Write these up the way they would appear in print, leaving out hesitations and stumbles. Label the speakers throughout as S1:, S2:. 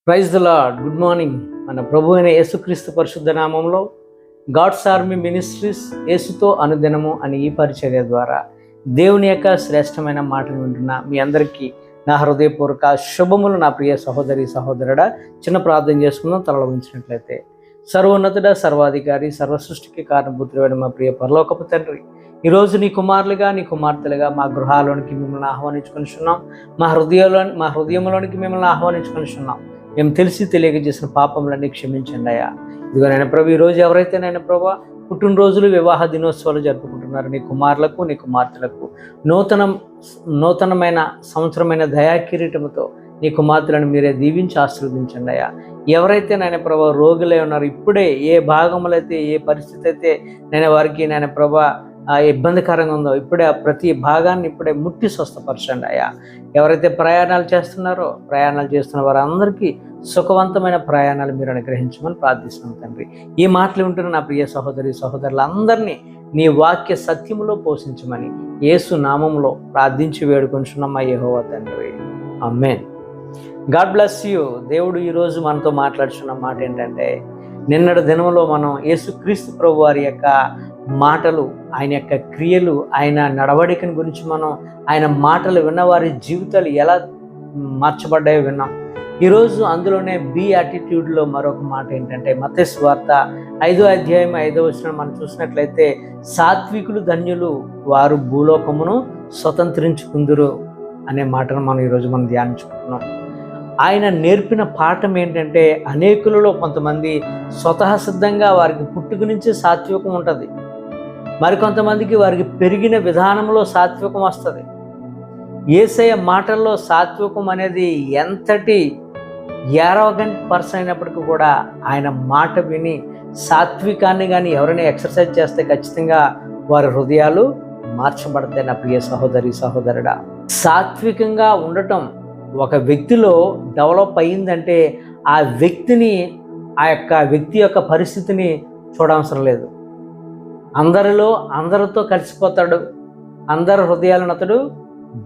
S1: Praise the lord. Good morning. మన ప్రభు అయిన యేసుక్రీస్తు పరిశుద్ధ నామంలో గాడ్స్ ఆర్మీ మినిస్ట్రీస్ యేసుతో అనుదినము అని ఈ పరిచర్య ద్వారా దేవుని యొక్క శ్రేష్టమైన మాటలు వింటున్న మీ అందరికీ నా హృదయపూర్వక శుభములు. నా ప్రియ సహోదరి సహోదరుడా, చిన్న ప్రార్థన చేసుకుందాం. తలలో ఉంచినట్లయితే, సర్వోన్నతుడ, సర్వాధికారి, సర్వసృష్టికి కారణభూతుడైన మా ప్రియ పరలోకపు తండ్రి, ఈరోజు నీ కుమారులుగా నీ కుమార్తెలుగా మా గృహాలోనికి మిమ్మల్ని ఆహ్వానించుకొనిచున్నాం. మా హృదయంలోనికి మిమ్మల్ని ఆహ్వానించుకొనిచున్నాం. మేము తెలిసి తెలియక చేసిన పాపములన్నీ క్షమించండి అయ్యా. ఇదిగో నాయన ప్రభు, ఈరోజు ఎవరైతే నాయన ప్రభు పుట్టినరోజులు, వివాహ దినోత్సవాలు జరుపుకుంటున్నారు, నీ కుమారులకు నీ కుమార్తెలకు నూతనమైన సంవత్సరమైన దయాకిరీటముతో నీ కుమార్తెలను మీరే దీవించి ఆశీర్వదించండి అయ్యా. ఎవరైతే నాయన ప్రభు రోగులై ఉన్నారు, ఇప్పుడే ఏ భాగములు అయితే, ఏ పరిస్థితి అయితే నేను వారికి నాయన ప్రభు ఇబ్బందికరంగా ఉందో, ఇప్పుడే ప్రతి భాగాన్ని ఇప్పుడే ముట్టి స్వస్థపరచండి అయ్యా. ఎవరైతే ప్రయాణాలు చేస్తున్న వారందరికీ సుఖవంతమైన ప్రయాణాలు మీరు అనుగ్రహించమని ప్రార్థిస్తున్నాం తండ్రి. ఈ మాటలు ఉంటున్న నా ప్రియ సహోదరి సహోదరులందరినీ నీ వాక్య సత్యములో పోషించమని యేసు నామంలో ప్రార్థించి వేడుకొంచున్నామా యెహోవా తండ్రి, ఆమేన్. God bless you. దేవుడు ఈరోజు మనతో మాట్లాడుతున్న మాట ఏంటంటే, నిన్నటి దినంలో మనం యేసుక్రీస్తు ప్రభు వారి యొక్క మాటలు, ఆయన యొక్క క్రియలు, ఆయన నడవడికని గురించి మనం ఆయన మాటలు విన్నవారి జీవితాలు ఎలా మార్చబడ్డాయో విన్నాం. ఈరోజు అందులోనే బి యాటిట్యూడ్లో మరొక మాట ఏంటంటే, మత్తయి సువార్త 5వ అధ్యాయం 5వ వచనం మనం చూసినట్లయితే, సాత్వికులు ధన్యులు, వారు భూలోకమును స్వతంత్రించుకుందురు అనే మాటను మనం ధ్యానించుకుంటున్నాం. ఆయన నేర్పిన పాఠం ఏంటంటే, అనేకులలో కొంతమంది స్వతహా సిద్ధంగా వారికి పుట్టుక నుంచి సాత్వికం ఉంటుంది, మరికొంతమందికి వారికి పెరిగిన విధానంలో సాత్వికం వస్తుంది. యేసయ్య మాటల్లో సాత్వికం అనేది ఎంతటి యారోగెంట్ పర్సన్ అయినప్పటికీ కూడా ఆయన మాట విని సాత్వికాన్ని కానీ ఎవరైనా ఎక్సర్సైజ్ చేస్తే ఖచ్చితంగా వారి హృదయాలు మార్చబడతాయి. నా ప్రియ సహోదరి సహోదరుడా, సాత్వికంగా ఉండటం ఒక వ్యక్తిలో డెవలప్ అయ్యిందంటే ఆ వ్యక్తి యొక్క పరిస్థితిని చూడవసరం లేదు. అందరితో కలిసిపోతాడు, అందరి హృదయాలను అతడు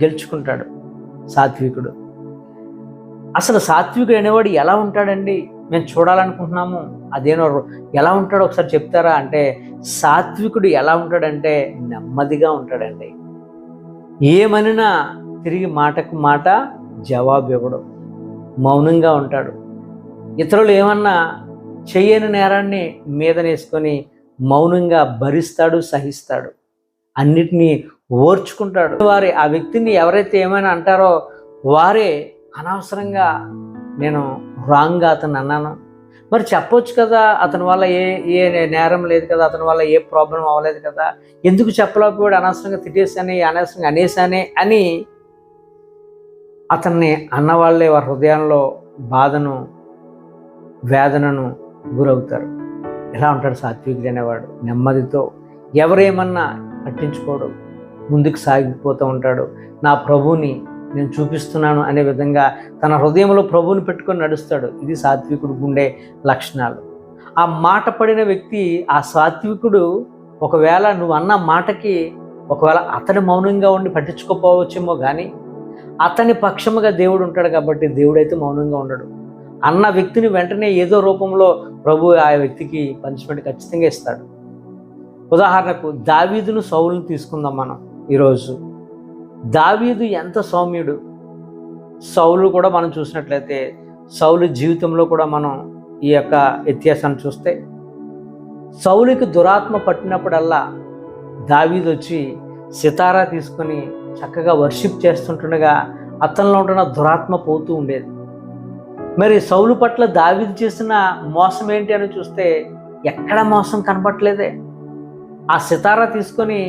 S1: గెలుచుకుంటాడు సాత్వికుడు. అసలు సాత్వికుడు అనేవాడు ఎలా ఉంటాడండి? మేము చూడాలనుకుంటున్నాము. అదేనో ఎలా ఉంటాడో ఒకసారి చెప్తారా అంటే, సాత్వికుడు ఎలా ఉంటాడంటే నెమ్మదిగా ఉంటాడండి. ఏమనినా తిరిగి మాటకు మాట జవాబు ఇవ్వడు, మౌనంగా ఉంటాడు. ఇతరులు ఏమన్నా చెయ్యని నేరాన్ని మీదనేసుకొని మౌనంగా భరిస్తాడు, సహిస్తాడు, అన్నిటినీ ఓర్చుకుంటాడు. ఆ వ్యక్తిని ఎవరైతే ఏమైనా అంటారో వారే అనవసరంగా నేను రాంగ్గా అతను అన్నాను, మరి చెప్పొచ్చు కదా, అతని వల్ల ఏ నేరం లేదు కదా, అతని వల్ల ఏ ప్రాబ్లం అవ్వలేదు కదా, ఎందుకు చెప్పలేకపోయాడు, అనవసరంగా తిట్టేసానే, అనవసరంగా అనేసానే అని అతన్ని అన్నవాళ్ళే వారి హృదయంలో బాధను, వేదనను గురవుతారు. ఎలా ఉంటాడు సాత్వికుడు అనేవాడు? నెమ్మదితో, ఎవరేమన్నా పట్టించుకోడు, ముందుకు సాగిపోతూ ఉంటాడు. నా ప్రభువుని నేను చూపిస్తున్నాను అనే విధంగా తన హృదయంలో ప్రభువుని పెట్టుకొని నడుస్తాడు. ఇది సాత్వికుడు ఉండే లక్షణాలు. ఆ మాట పడిన వ్యక్తి, ఆ సాత్వికుడు, ఒకవేళ నువ్వు అన్న మాటకి ఒకవేళ అతడు మౌనంగా ఉండి పట్టించుకోపోవచ్చేమో, కానీ అతని పక్షముగా దేవుడు ఉంటాడు కాబట్టి దేవుడైతే మౌనంగా ఉండడు. అన్న వ్యక్తిని వెంటనే ఏదో రూపంలో ప్రభు ఆ వ్యక్తికి పనిష్మెంట్ ఖచ్చితంగా ఇస్తాడు. ఉదాహరణకు దావీదును, సౌలును తీసుకుందాం మనం ఈరోజు. దావీదు ఎంత సౌమ్యుడు, సౌలు కూడా మనం చూసినట్లయితే సౌలు జీవితంలో కూడా మనం ఈ యొక్క వ్యత్యాసాన్ని చూస్తే, సౌలుకి దురాత్మ పట్టినప్పుడల్లా దావీదు వచ్చి సితారా తీసుకొని చక్కగా వర్షిప్ చేస్తుంటుండగా అతనిలో ఉంటున్న దురాత్మ పోతూ ఉండేది. మరి సౌలు పట్ల దావీదు చేసిన మోసం ఏంటి అని చూస్తే ఎక్కడ మోసం కనపట్లేదే. ఆ సితారా తీసుకొని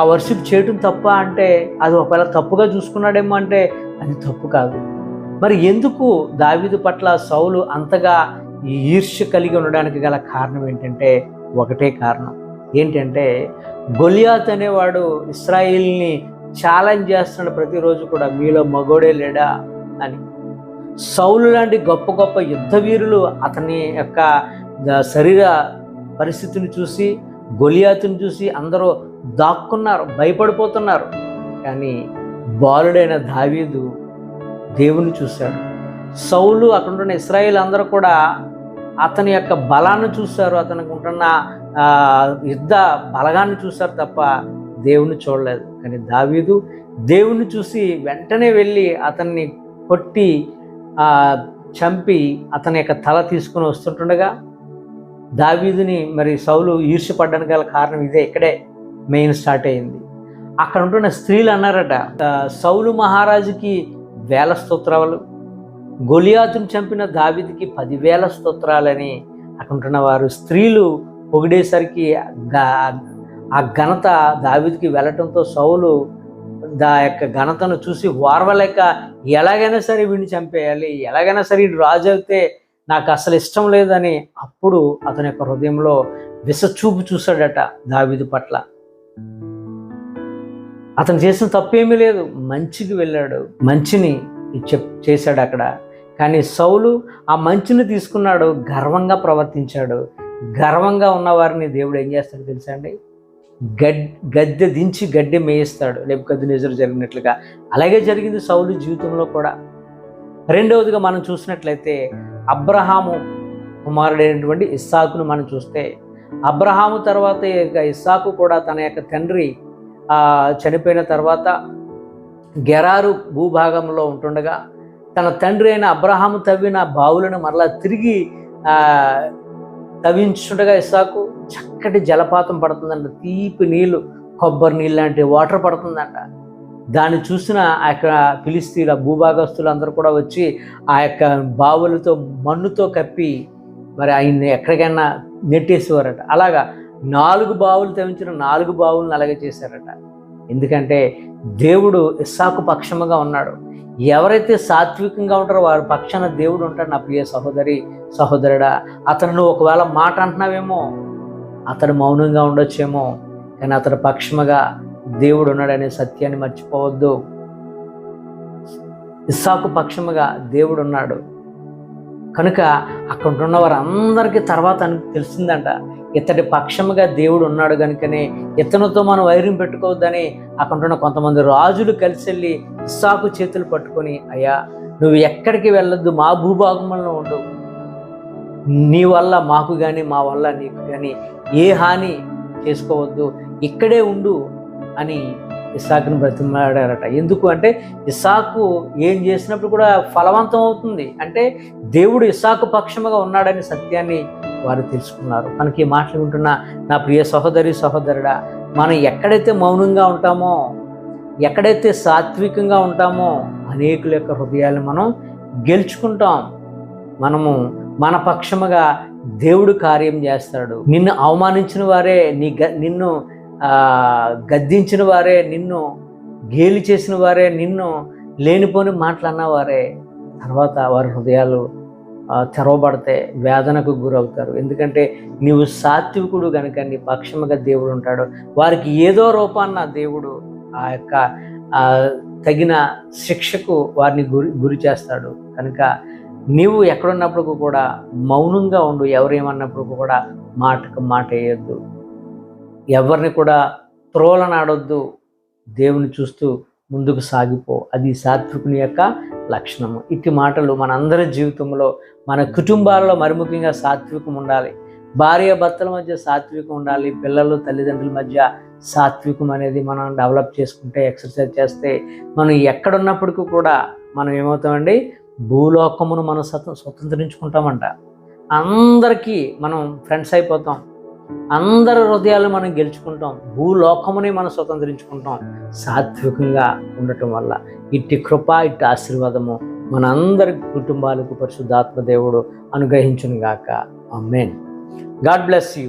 S1: ఆ వర్షిప్ చేయటం తప్ప అంటే, అది ఒకవేళ తప్పుగా చూసుకున్నాడేమో అంటే అది తప్పు కాదు. మరి ఎందుకు దావీదు పట్ల సౌలు అంతగా ఈర్ష్య కలిగి ఉండడానికి గల కారణం ఏంటంటే, ఒకటే కారణం ఏంటంటే, గొలియాత్ అనేవాడు ఇశ్రాయేల్ని ఛాలెంజ్ చేస్తున్నాడు ప్రతిరోజు కూడా, మీలో మగోడే లేడా అని. సౌలు లాంటి గొప్ప గొప్ప యుద్ధ వీరులు అతని యొక్క శరీర పరిస్థితిని చూసి, గొలియాతుని చూసి అందరూ దాక్కున్నారు, భయపడిపోతున్నారు. కానీ బాలుడైన దావీదు దేవుని చూశాడు, సౌలు అక్కడ ఉంటున్న ఇశ్రాయేల్ అందరూ కూడా అతని యొక్క బలాన్ని చూశారు, అతనికి ఉంటున్న యుద్ధ బలగాన్ని చూశారు తప్ప దేవుణ్ణి చూడలేదు. కానీ దావీదు దేవుణ్ణి చూసి వెంటనే వెళ్ళి అతన్ని కొట్టి చంపి అతని యొక్క తల తీసుకుని వస్తుంటుండగా దావీదుని మరి సౌలు ఈర్ష్యపడ్డానికి గల కారణం ఇదే. ఇక్కడే మెయిన్ స్టార్ట్ అయింది. అక్కడ ఉంటున్న స్త్రీలు అన్నారట, సౌలు మహారాజుకి 1000 స్తోత్రాలు, గొలియాతుని చంపిన దావీదుకి 10,000 స్తోత్రాలని అక్కడ ఉంటున్న వారు స్త్రీలు పొగిడేసరికి ఆ ఘనత దావీదుకి వెళ్ళటంతో సౌలు యొక్క ఘనతను చూసి వారవలేక ఎలాగైనా సరే వీడిని చంపేయాలి, ఎలాగైనా సరే వీడు రాజు అయితే నాకు అసలు ఇష్టం లేదని అప్పుడు అతని యొక్క హృదయంలో విషచూపు చూశాడట దావీదు పట్ల. అతను చేసిన తప్పేమీ లేదు, మంచికి వెళ్ళాడు, మంచిని చేశాడు అక్కడ. కానీ సౌలు ఆ మంచిని తీసుకున్నాడు, గర్వంగా ప్రవర్తించాడు. గర్వంగా ఉన్నవారిని దేవుడు ఏం చేస్తాడు తెలుసా అండి? గద్దె దించి గడ్డి మేయిస్తాడు, నెబుకద్నెజరు జరిగినట్లుగా. అలాగే జరిగింది సౌలు జీవితంలో కూడా. రెండవదిగా మనం చూసినట్లయితే అబ్రహాము కుమారుడైనటువంటి ఇస్సాకును మనం చూస్తే, అబ్రహాము తర్వాత ఇస్సాకు కూడా తన యొక్క తండ్రి చనిపోయిన తర్వాత గెరారు భూభాగంలో ఉంటుండగా తన తండ్రి అయిన అబ్రహాము తవ్విన బావులను మరలా తిరిగి తవ్వించుండగా ఇస్సాకు చక్కటి జలపాతం పడుతుందంట, తీపి నీళ్ళు, కొబ్బరి నీళ్ళు లాంటి వాటర్ పడుతుందంట. దాన్ని చూసిన ఆ యొక్క ఫిలిస్తీన్ల భూభాగస్తులు అందరూ కూడా వచ్చి ఆ యొక్క బావులతో మన్నుతో కప్పి మరి ఆయన్ని ఎక్కడికైనా నెట్టేసేవారట. అలాగా 4 బావులు తవ్వించిన 4 బావులను అలాగే చేశారట. ఎందుకంటే దేవుడు ఇస్సాకు పక్షముగా ఉన్నాడు. ఎవరైతే సాత్వికంగా ఉంటారో వారి పక్షాన దేవుడు ఉంటాడు. నా ప్రియ సహోదరి సహోదరుడా, అతను ఒకవేళ మాట అంటున్నావేమో, అతడు మౌనంగా ఉండొచ్చేమో, కానీ అతడు పక్షముగా దేవుడు ఉన్నాడనే సత్యాన్ని మర్చిపోవద్దు. ఇస్సాకు పక్షముగా దేవుడు ఉన్నాడు కనుక అక్కడ ఉన్న వారందరికీ తర్వాత తెలిసిందంట, ఇతడి పక్షముగా దేవుడు ఉన్నాడు కనుకనే ఇతనితో మనం వైరం పెట్టుకోవద్దని అక్కడ ఉన్న కొంతమంది రాజులు కలిసి వెళ్ళి ఇస్సాకు చేతులు పట్టుకొని, అయ్యా నువ్వు ఎక్కడికి వెళ్ళొద్దు, మా భూభాగంలో ఉండు, నీ వల్ల మాకు కానీ మా వల్ల నీకు కానీ ఏ హాని చేసుకోవద్దు, ఇక్కడే ఉండు అని ఇస్సాకును బ్రతిమాడారట. ఎందుకు అంటే ఇస్సాకు ఏం చేసినప్పుడు కూడా ఫలవంతం అవుతుంది అంటే దేవుడు ఇస్సాకు పక్షముగా ఉన్నాడని సత్యాన్ని వారు తెలుసుకున్నారు. మనకి ఈ మాటలు వింటున్న నా ప్రియ సహోదరి సహోదరుడా, మనం ఎక్కడైతే మౌనంగా ఉంటామో, ఎక్కడైతే సాత్వికంగా ఉంటామో అనేకుల యొక్క హృదయాలు మనం గెలుచుకుంటాం. మనము మన పక్షముగా దేవుడు కార్యం చేస్తాడు. నిన్ను అవమానించిన వారే, నిన్ను గద్దించిన వారే, నిన్ను గేలి చేసిన వారే, నిన్ను లేనిపోని మాటలు అన్నవారే తర్వాత వారి హృదయాలు తెరవబడితే వేదనకు గురవుతారు. ఎందుకంటే నీవు సాత్వికుడు కనుక నీ పక్షముగా దేవుడు ఉంటాడు. వారికి ఏదో రూపాన్న దేవుడు ఆ యొక్క తగిన శిక్షకు వారిని గురి చేస్తాడు. కనుక నీవు ఎక్కడున్నప్పుడు కూడా మౌనంగా ఉండు. ఎవరేమన్నప్పుడు కూడా మాటకు మాట వేయొద్దు, ఎవరిని కూడా త్రోలనాడొద్దు. దేవుని చూస్తూ ముందుకు సాగిపో. అది సాత్వికుని యొక్క లక్షణము. ఇట్టి మాటలు మనందరి జీవితంలో, మన కుటుంబాలలో మరి ముఖ్యంగా సాత్వికం ఉండాలి. భార్య భర్తల మధ్య సాత్వికం ఉండాలి. పిల్లలు తల్లిదండ్రుల మధ్య సాత్వికం అనేది మనం డెవలప్ చేసుకుంటే, ఎక్సర్సైజ్ చేస్తే మనం ఎక్కడున్నప్పటికీ కూడా మనం ఏమవుతామండి, భూలోకమును మనం స్వతంత్రించుకుంటామంట. అందరికీ మనం ఫ్రెండ్స్ అయిపోతాం, అందరి హృదయాలు మనం గెలుచుకుంటాం, భూలోకముని మనం స్వతంత్రించుకుంటాం సాత్వికంగా ఉండటం వల్ల. ఇట్టి కృప, ఇట్టి ఆశీర్వాదము మనందరి కుటుంబాలకు పరిశుద్ధాత్మ దేవుడు అనుగ్రహించును గాక. ఆమేన్. God bless you.